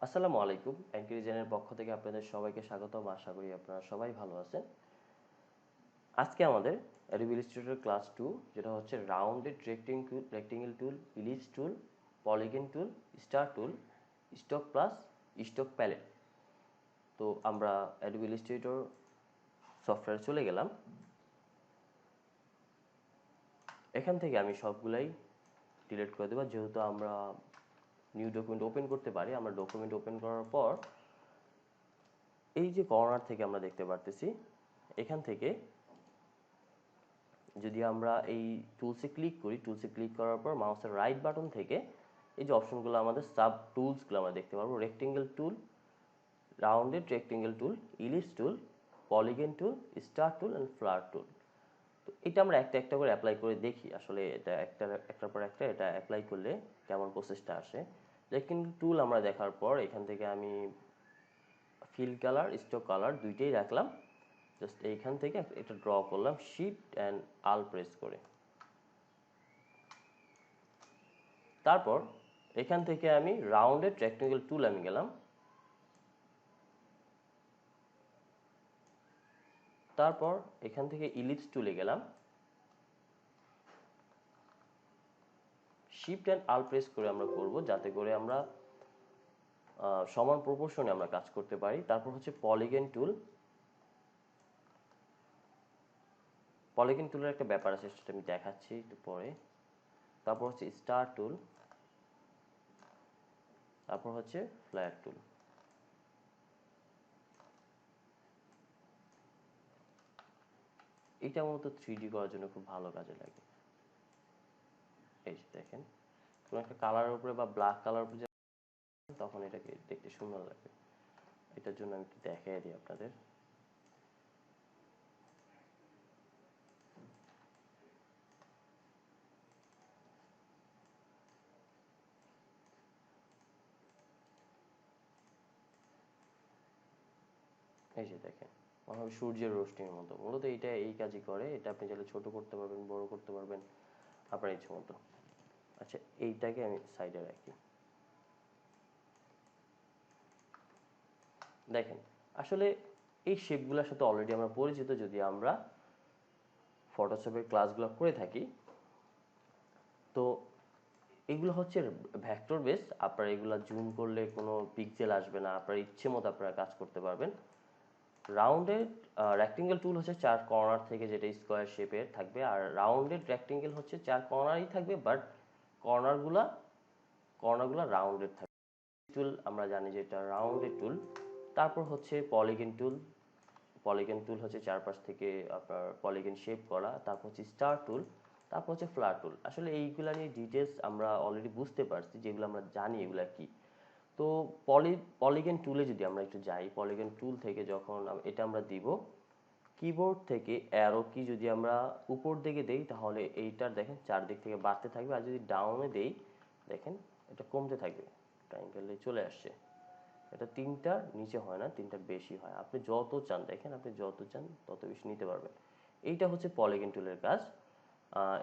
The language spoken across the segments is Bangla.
আসসালামু আলাইকুম। এনক্রিজেনের পক্ষ থেকে আপনাদের সবাইকে স্বাগতম। আশা করি আপনারা সবাই ভালো আছেন। আজকে আমাদের Adobe Illustrator ক্লাস 2 যেটা হচ্ছে rounded rectangle tool, ellipse tool, polygon tool, star tool, stroke plus, stock palette. তো আমরা Adobe Illustrator সফটওয়্যারে চলে গেলাম। এখান থেকে আমি সবগুলাই ডিলিট করে দেবো, যেহেতু আমরা নিউ ডকুমেন্ট ওপেন করতে পারি। আমরা ডকুমেন্ট ওপেন করার পর এই যে কর্নার থেকে আমরা দেখতে পারতেছি, এখান থেকে যদি আমরা এই টুলসে ক্লিক করি, টুলসে ক্লিক করার পর মাউসের রাইট বাটন থেকে এই যে অপশনগুলো আমাদের সাব টুলসগুলো আমরা দেখতে পারবো। Rectangle tool, rounded rectangle tool, ellipse tool, polygon tool, star tool and flare tool. তো এটা আমরা একটা একটা করে অ্যাপ্লাই করে দেখি আসলে এটা একটার পর একটা এটা অ্যাপ্লাই করলে কেমন প্রসেসটা আসে। রেক্টেঙ্গেল টুল আমরা দেখার পর এখান থেকে আমি ফিল কালার, স্টক কালার দুইটাই রাখলাম। জাস্ট এইখান থেকে এটা ড্র করলাম শিফট অ্যান্ড আল প্রেস করে। তারপর এখান থেকে আমি রাউন্ডেড রেক্টেঙ্গেল টুল আমি গেলাম। তারপর এখান থেকে ইলিপস টুলে গেলাম। শিফট অ্যান্ড আল প্রেস করে আমরা করব, যাতে করে আমরা সমান প্রপোর্শনে আমরা কাজ করতে পারি। তারপর হচ্ছে পলিগন টুল। পলিগন টুলের একটা ব্যাপার আছে, সেটা আমি দেখাচ্ছি একটু পরে। তারপর হচ্ছে স্টার টুল। তারপর হচ্ছে ফ্ল্যাট টুল। এটা মূলত 3D করার জন্য খুব ভালো কাজে লাগে। এই যে দেখেন, কোনো একটা কালারের উপরে বা ব্ল্যাক কালার উপরে তখন এটাকে দেখতে সুন্দর লাগবে। এটার জন্য আমি একটু দেখাই দিই আপনাদের। এই যে দেখেন, মনে হয় সূর্যের রোশনির মতো। মূলত এটা এই কাজই করে। এটা আপনি চাইলে ছোট করতে পারবেন, বড় করতে পারবেন আপনার ইচ্ছে মতো। আচ্ছা, এইটাকে আমি সাইডে রাখি। দেখেন, আসলে এই শেপগুলোর সাথে অলরেডি আমরা পরিচিত যদি আমরা ফটোশপের ক্লাসগুলো করে থাকি। তো এগুলো হচ্ছে ভেক্টর বেস। আপনারা এগুলো জুম করলে কোনো পিক্সেল আসবে না, আপনার ইচ্ছে মতো আপনারা কাজ করতে পারবেন। রাউন্ডেড রেক্টেঙ্গেল টুল হচ্ছে 4 কর্নার থেকে, যেটা স্কোয়ার শেপের থাকবে। আর রাউন্ডেড রেক্টেঙ্গেল হচ্ছে 4 কর্নারই থাকবে, বাট কর্নারগুলা কর্নারগুলা রাউন্ডেড থাকবে। টুল আমরা জানি যে এটা রাউন্ডেড টুল। তারপর হচ্ছে পলিগন টুল। পলিগন টুল হচ্ছে চারপাশ থেকে আপনার পলিগন শেপ করা। তারপর হচ্ছে স্টার টুল। তারপর হচ্ছে ফ্লার টুল। আসলে এইগুলা নিয়ে ডিটেলস আমরা অলরেডি বুঝতে পারছি, যেগুলো আমরা জানি এগুলা কি। তো পলিগন টুলে যদি আমরা একটু যাই, পলিগন টুল থেকে যখন এটা আমরা দিব, কিবোর্ড থেকে অ্যারো কি যদি আমরা উপর দিকে দেই, তাহলে এইটার দেখেন চারদিক থেকে বাড়তে থাকবে। আর যদি ডাউনে দেই, দেখেন এটা কমতে থাকবে। ট্রায়াঙ্গেলে চলে আসছে। এটা 3টার নিচে হয় না, 3টার বেশি হয়। আপনি যত চান, দেখেন আপনি যত চান তত বেশি নিতে পারবেন। এইটা হচ্ছে পলিগন টুলের কাজ।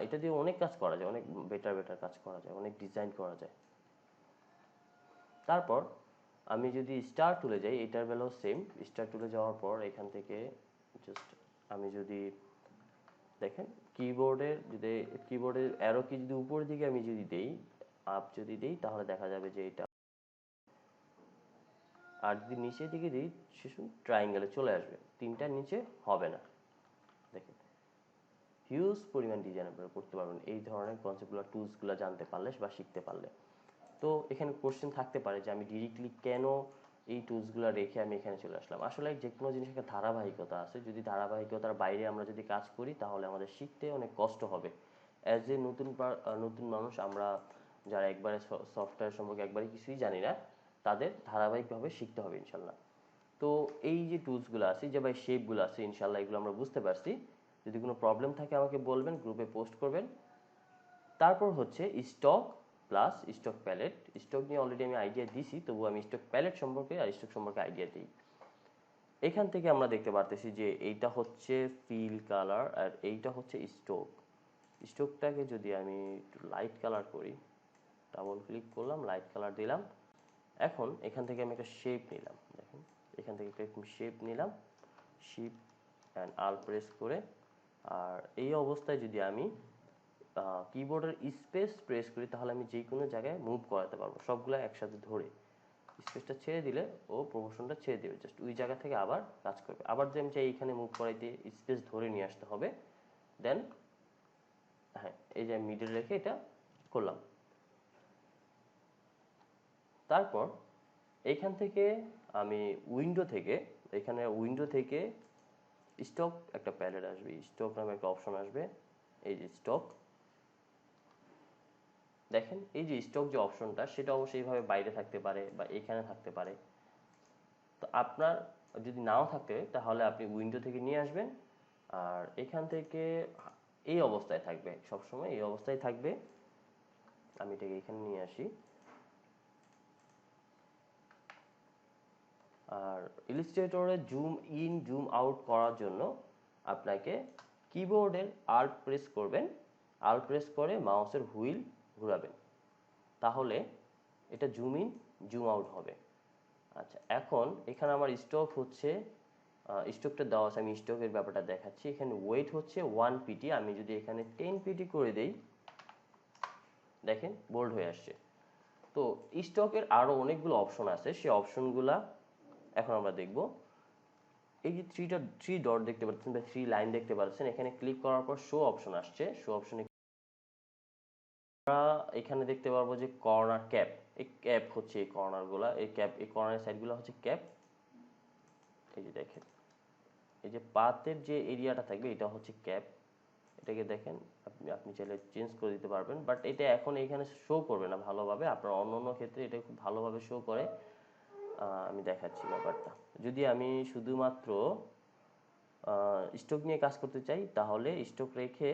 এটা দিয়ে অনেক কাজ করা যায়, অনেক বেটার কাজ করা যায়, অনেক ডিজাইন করা যায়। তারপর আমি যদি স্টার টুলে যাই, এটার বেলাও সেম। স্টার টুলে যাওয়ার পর এখান থেকে জাস্ট আমি যদি দেখেন কিবোর্ডের অ্যারো কি যদি উপরের দিকে আমি যদি দেই, আপ যদি দেই, তাহলে দেখা যাবে যে এটা। আর যদি নিচের দিকে দিই, শিশু ট্রায়াঙ্গেলে চলে আসবে। 3টার নিচে হবে না। দেখেন, হিউজ পরিমাণ ডিজাইন আপনারা করতে পারবেন এই ধরনের কনসেপ্টগুলো, টুলসগুলো জানতে পারলে বা শিখতে পারলে। তো এখানে কোশ্চেন থাকতে পারে যে আমি ডিরেক্টলি কেন এই টুলসগুলো রেখে আমি এখানে চলে আসলাম। আসলে যে কোনো জিনিসের একটা ধারাবাহিকতা আছে। যদি ধারাবাহিকতার বাইরে আমরা যদি কাজ করি, তাহলে আমাদের শিখতে অনেক কষ্ট হবে। অ্যাজ এ নতুন মানুষ আমরা, যারা একবারে সফটওয়্যার সম্পর্কে একবারে কিছুই জানি না, তাদের ধারাবাহিকভাবে শিখতে হবে ইনশাল্লাহ। তো এই যে টুলসগুলো আছে, যে ভাই শেপগুলো আছে, ইনশাল্লাহ এগুলো আমরা বুঝতে পারছি। যদি কোনো প্রবলেম থাকে আমাকে বলবেন, গ্রুপে পোস্ট করবেন। তারপর হচ্ছে stock plus stock pallet. Stock নিয়ে অলরেডি আমি আইডিয়া দিছি, তবু আমি স্টক প্যালেট সম্পর্কে আর স্টক সম্পর্কে আইডিয়া দিই। এখান থেকে আমরা দেখতে পারতেছি যে এইটা হচ্ছে ফিল কালার আর এইটা হচ্ছে স্টক। স্টকটাকে যদি আমি একটু লাইট কালার করি, ডাবল ক্লিক করলাম, লাইট কালার দিলাম, এখন এখান থেকে আমি একটা শেপ নিলাম, দেখেন এখান থেকে একটা শেপ নিলাম, শিফট অ্যান্ড আল প্রেস করে। আর এই অবস্থায় যদি আমি কিবোর্ডের স্পেস প্রেস করি তাহলে আমি যে কোনো জায়গায় মুভ করাতে পারবো, সবগুলো একসাথে ধরে। স্পেসটা ছেড়ে দিলে ও প্রমোশনটা ছেড়ে দেবে, জাস্ট ওই জায়গা থেকে আবার কাজ করবে। আবার যদি আমি চাই এইখানে মুভ করাইতে স্পেস ধরে নিয়ে আসতে হবে, দেন হ্যাঁ এই যে মিডল রেখে এটা করলাম। তারপর এইখান থেকে আমি উইন্ডো থেকে স্টক একটা প্যালেট আসবে, স্টক নামে একটা অপশন আসবে, এই যে স্টক। দেখেন এই যে স্টক যে অপশনটা সেটা অবশ্যই এইভাবে বাইরে থাকতে পারে বা এখানে থাকতে পারে। তো আপনার যদি নাও থাকে তাহলে আপনি উইন্ডো থেকে নিয়ে আসবেন, আর এখান থেকে এই অবস্থায় থাকবে, সবসময় এই অবস্থায় থাকবে। আমি এটাকে এখানে নিয়ে আসি। আর ইলাস্ট্রেটরে জুম ইন জুম আউট করার জন্য আপনাকে কিবোর্ডের আল্ট প্রেস করবেন, আল্ট প্রেস করে মাউসের হুইল ঘোরাবেন, তাহলে এটা জুম ইন জুম আউট হবে। আচ্ছা, এখন এখানে আমার স্টক হচ্ছে, স্টকটা দেওয়া আছে, আমি স্টকের ব্যাপারটা দেখাচ্ছি। এখানে ওয়েট হচ্ছে 1 পিটি, আমি যদি এখানে 10 পিটি করে দেই, দেখেন বোল্ড হয়ে আসছে। তো স্টকের আরো অনেকগুলো অপশন আছে, সেই অপশনগুলা এখন আমরা দেখব। এই যে থ্রি ডট দেখতে পাচ্ছেন বা 3 লাইন দেখতে পাচ্ছেন, এখানে ক্লিক করার পর শো অপশন আসছে। শো অপশনে আমরা এখানে দেখতে পারবো যে কর্নার ক্যাপ, এই ক্যাপ হচ্ছে এই কর্নারগুলা, এই ক্যাপ, এই কর্নার সাইডগুলো হচ্ছে ক্যাপ। এই যে দেখেন এই যে পাতের যে এরিয়াটা থাকবে এটা হচ্ছে ক্যাপ। এটাকে দেখেন আপনি চাইলে চেঞ্জ করে দিতে পারবেন, বাট এটা এখন এখানে শো করবে না ভালোভাবে, আপনার অন্য অন্য ক্ষেত্রে এটা খুব ভালোভাবে শো করে। আমি দেখাচ্ছি ব্যাপারটা। যদি আমি শুধুমাত্র স্টক নিয়ে কাজ করতে চাই তাহলে স্টক রেখে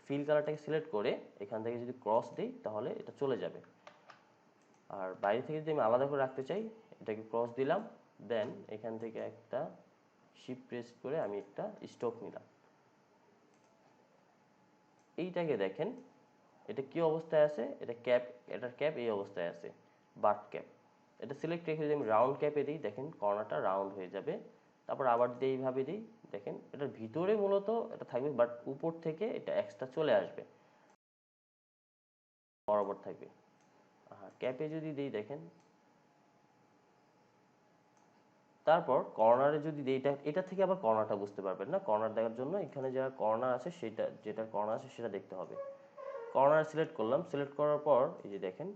ফিল কালারটাকে সিলেক্ট করে এখান থেকে যদি ক্রস দিই তাহলে এটা চলে যাবে। আর বাইরে থেকে যদি আমি আলাদা করে রাখতে চাই, এটাকে ক্রস দিলাম, দেন এখান থেকে একটা শিফট প্রেস করে আমি একটা স্টক নিলাম। এইটাকে দেখেন এটা কি অবস্থায় আছে, এটা ক্যাপ, এটার ক্যাপ এই অবস্থায় আছে, বাট ক্যাপ। এটা সিলেক্ট রেখে যদি আমি রাউন্ড ক্যাপে দিই, দেখেন কর্নারটা রাউন্ড হয়ে যাবে। তারপর আবার যদি এইভাবে দিই, দেখেন এটার ভিতরে মূলত এটা থাকবে, বাট উপর থেকে এটা এক্সট্রা চলে আসবে, বরাবর থাকবে। ক্যাপে যদি দিই, দেখেন তারপর কর্নারে যদি দিই, এটা থেকে আবার কর্নারটা বুঝতে পারবেন না। কর্নার দেখার জন্য এখানে যা কর্নার আছে সেটা, যেটা কর্নার আছে সেটা দেখতে হবে। কর্নার সিলেক্ট করলাম, সিলেক্ট করার পর এই যে দেখেন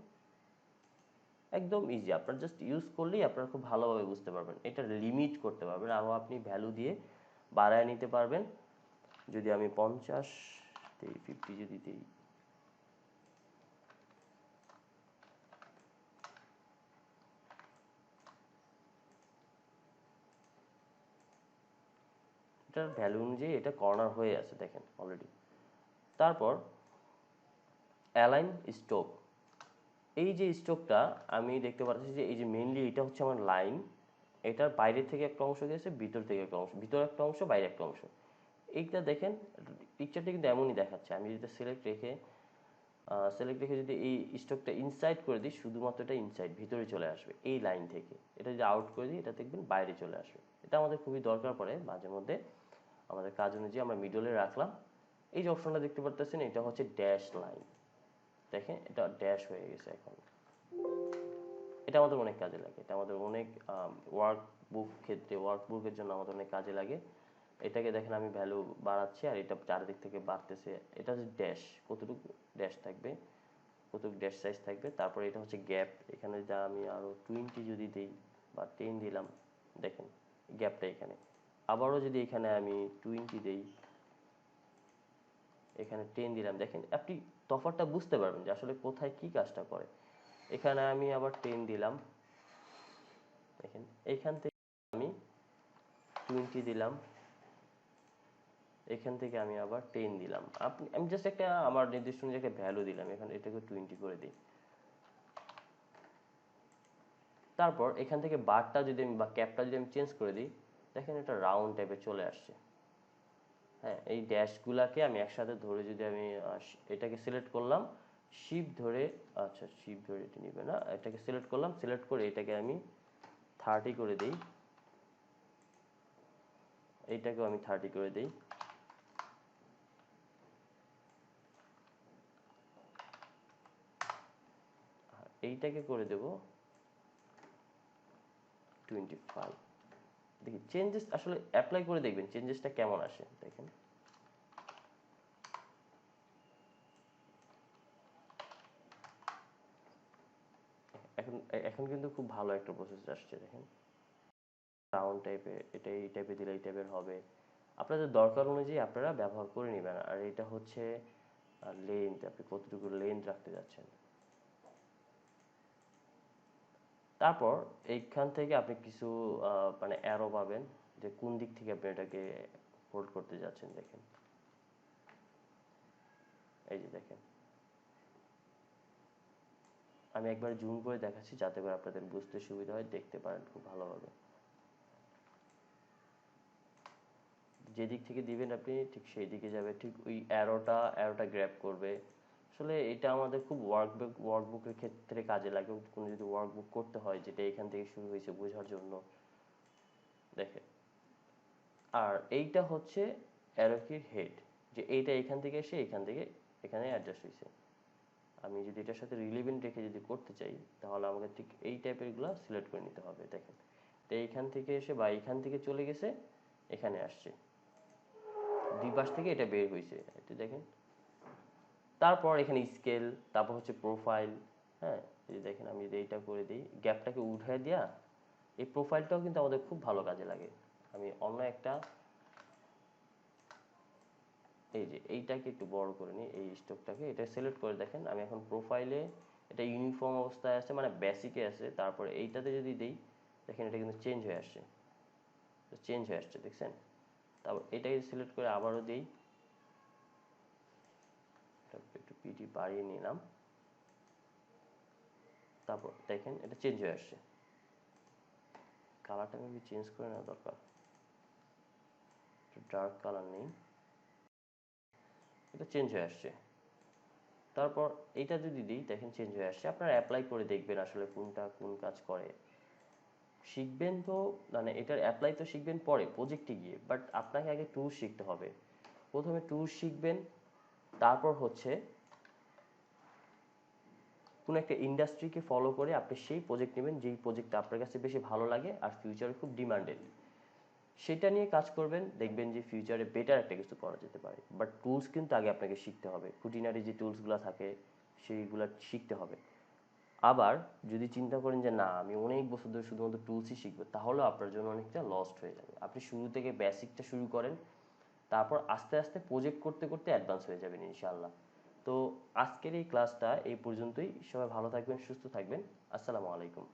একদম ইজি, আপনার জাস্ট ইউজ করলেই আপনারা খুব ভালোভাবে বুঝতে পারবেন। এটা লিমিট করতে পারবেন, আরও আপনি ভ্যালু দিয়ে বাড়ায় নিতে পারবেন। যদি আমি 50 দিই, 50 যদি দিই, এটার ভ্যালু অনুযায়ী এটা কর্নার হয়ে আছে দেখেন অলরেডি। তারপর অ্যালাইন স্ট্রোক, এই যে স্ট্রোকটা আমি দেখতে পাচ্ছি যে এই যে মেইনলি এটা হচ্ছে আমার লাইন, এটার বাইরে থেকে একটা অংশ গেছে, ভিতর থেকে একটা অংশ, ভিতরে একটা অংশ, বাইরে একটা অংশ। এইটা দেখেন পিকচারটা কিন্তু এমনই দেখাচ্ছে। আমি যদি সিলেক্ট রেখে যদি এই স্ট্রোকটা ইনসাইড করে দিই, শুধুমাত্র এটা ইনসাইড ভিতরে চলে আসবে এই লাইন থেকে। এটা যদি আউট করে দিই, এটা দেখবেন বাইরে চলে আসবে। এটা আমাদের খুবই দরকার পড়ে মাঝে মধ্যে, আমাদের কাজ অনুযায়ী আমরা মিডলে রাখলাম। এই যে অপশনটা দেখতে পারতেছেন এটা হচ্ছে ড্যাশ লাইন, দেখেন এটা ড্যাশ হয়ে গেছে এখন। এটা আমাদের অনেক কাজে লাগে, এটা আমাদের অনেক ওয়ার্কবুকের জন্য আমাদের অনেক কাজে লাগে। এটাকে দেখেন আমি ভ্যালু বাড়াচ্ছি আর এটা চারিদিক থেকে বাড়তেছে। এটা হচ্ছে ড্যাশ, কতটুকু ড্যাশ থাকবে, কতটুকু ড্যাশ সাইজ থাকবে। তারপরে এটা হচ্ছে গ্যাপ, এখানে যা আমি আরো 20 যদি দিই বা 10 দিলাম, দেখেন গ্যাপটা এখানে। আবারও যদি এখানে আমি 20 দেই, এখানে 10 দিলাম, দেখেন আপনি তফাৎটা বুঝতে পারবেন যে আসলে কোথায় কি কাজটা করে। এখানে আমি আবার 10 দিলাম, দেখেন এইখান থেকে আমি 20 দিলাম, এখান থেকে আমি আবার 10 দিলাম। আমি জাস্ট একটা আমার নির্দিষ্ট অনুযায়ী একটা ভ্যালু দিলাম, এখানে এটাকে 20 করে দিই। তারপর এখান থেকে বারটা যদি আমি বা ক্যাপটা যদি আমি চেঞ্জ করে দিই, দেখেন এটা রাউন্ড টাইপে চলে আসছে। হ্যাঁ, এই ড্যাশগুলাকে আমি একসাথে ধরে যদি আমি এটাকে সিলেক্ট করলাম, শিফট ধরে, আচ্ছা শিফট ধরে এটা নিবে না, এটাকে সিলেক্ট করলাম, সিলেক্ট করে এটাকে আমি 30 করে দেই, এইটাকেও আমি 30 করে দেই, এইটাকে করে দেব 25। দেখি চেঞ্জেস আসলে অ্যাপ্লাই করে দেখবেন চেঞ্জেসটা কেমন আসে। দেখেন এখন এখন কিন্তু খুব ভালো একটা প্রসেস আসছে। দেখেন রাউন্ড টাইপের, এটা এই টাইপের দিলে এই টাইপের হবে, আপনাদের দরকার অনুযায়ী আপনারা ব্যবহার করে নেবেন। আর এটা হচ্ছে লেন্থ, আপনি কতটুকু লেন্থ রাখতে যাচ্ছেন। তারপর এইখান থেকে আপনি কিছু মানে অ্যারো পাবেন যে কোন দিক থেকে আপনি এটাকে হোল্ড করতে যাচ্ছেন। দেখেন এই যে দেখেন, আমি একবার জুম করে দেখাচ্ছি যাতে করে আপনাদের বুঝতে সুবিধা হয়, দেখতে পারেন খুব ভালোভাবে। যে দিক থেকে দিবেন আপনি ঠিক সেই দিকে যাবে, ঠিক ওই অ্যারোটা গ্র্যাব করবে। আসলে এটা আমাদের খুব ওয়ার্কবুকের ক্ষেত্রে কাজে লাগে, কোনো যদি ওয়ার্কবুক করতে হয় যেটা এখান থেকে শুরু হয়েছে বোঝার জন্য। দেখেন আর এইটা হচ্ছে অ্যারো কির হেড, যে এইটা এখান থেকে এসে এখান থেকে এখানে অ্যাডজাস্ট হয়েছে। আমি যদি এটার সাথে রিলেভেন্ট রেখে যদি করতে চাই তাহলে আমাকে ঠিক এই টাইপের গুলো সিলেক্ট করে নিতে হবে। দেখেন তো এইখান থেকে এসে বা এইখান থেকে চলে গেছে এখানে আসছে, দুই পাশ থেকে এটা বের হয়েছে, এটা দেখেন। তারপর এখানে স্কেল, তারপর হচ্ছে প্রোফাইল। হ্যাঁ এই যে দেখেন আমি যদি এইটা করে দিই, গ্যাপটাকে উঠায় দিয়া, এই প্রোফাইলটাও কিন্তু আমাদের খুব ভালো কাজে লাগে। আমি অন্য একটা, এই যে এইটাকে একটু বড় করে নিই, এই স্টোকটাকে এটা সিলেক্ট করে দেখেন আমি এখন প্রোফাইলে এটা ইউনিফর্ম অবস্থায় আছে, মানে বেসিকে আছে। তারপরে এইটাতে যদি দিই দেখেন এটা কিন্তু চেঞ্জ হয়ে আসছে, দেখছেন। তারপর এটাকে সিলেক্ট করে আবারও দিই, একটু পিটি বাড়িয়ে নিলাম, তারপর দেখেন এটা চেঞ্জ হয়ে আসছে। কালারটা মেবি চেঞ্জ করে নেওয়া দরকার, ডার্ক কালার নেই, এটা চেঞ্জ হয়ে আসছে। তারপর এইটা যদি দিই দেখেন চেঞ্জ হয়ে আসছে। আপনারা অ্যাপ্লাই করে দেখবেন আসলে কোনটা কোন কাজ করে। শিখবেন তো, মানে এটার অ্যাপ্লাই তো শিখবেন পরে প্রজেক্টে গিয়ে, বাট আপনাকে আগে টুলস শিখতে হবে। প্রথমে টুলস শিখবেন, তারপর হচ্ছে কোনো একটা ইন্ডাস্ট্রিকে ফলো করে আপনি সেই প্রজেক্ট নেবেন যেই প্রজেক্টটা আপনার কাছে বেশি ভালো লাগে আর ফিউচারে খুব ডিমান্ডেড, সেটা নিয়ে কাজ করবেন। দেখবেন যে ফিউচারে বেটার একটা কিছু করা যেতে পারে। বাট টুলস কিন্তু আগে আপনাকে শিখতে হবে, খুঁটিনাটি যে টুলসগুলো থাকে সেইগুলো শিখতে হবে। আবার যদি চিন্তা করেন যে না আমি অনেক বছর ধরে শুধুমাত্র টুলসই শিখবো, তাহলেও আপনার জন্য অনেকটা লস্ট হয়ে যাবে। আপনি শুরু থেকে বেসিকটা শুরু করেন, তারপর আস্তে আস্তে প্রজেক্ট করতে করতে অ্যাডভান্স হয়ে যাবেন ইনশাআল্লাহ। তো আজকের এই ক্লাসটা এই পর্যন্তই। সবাই ভালো থাকবেন, সুস্থ থাকবেন। আসসালামু আলাইকুম।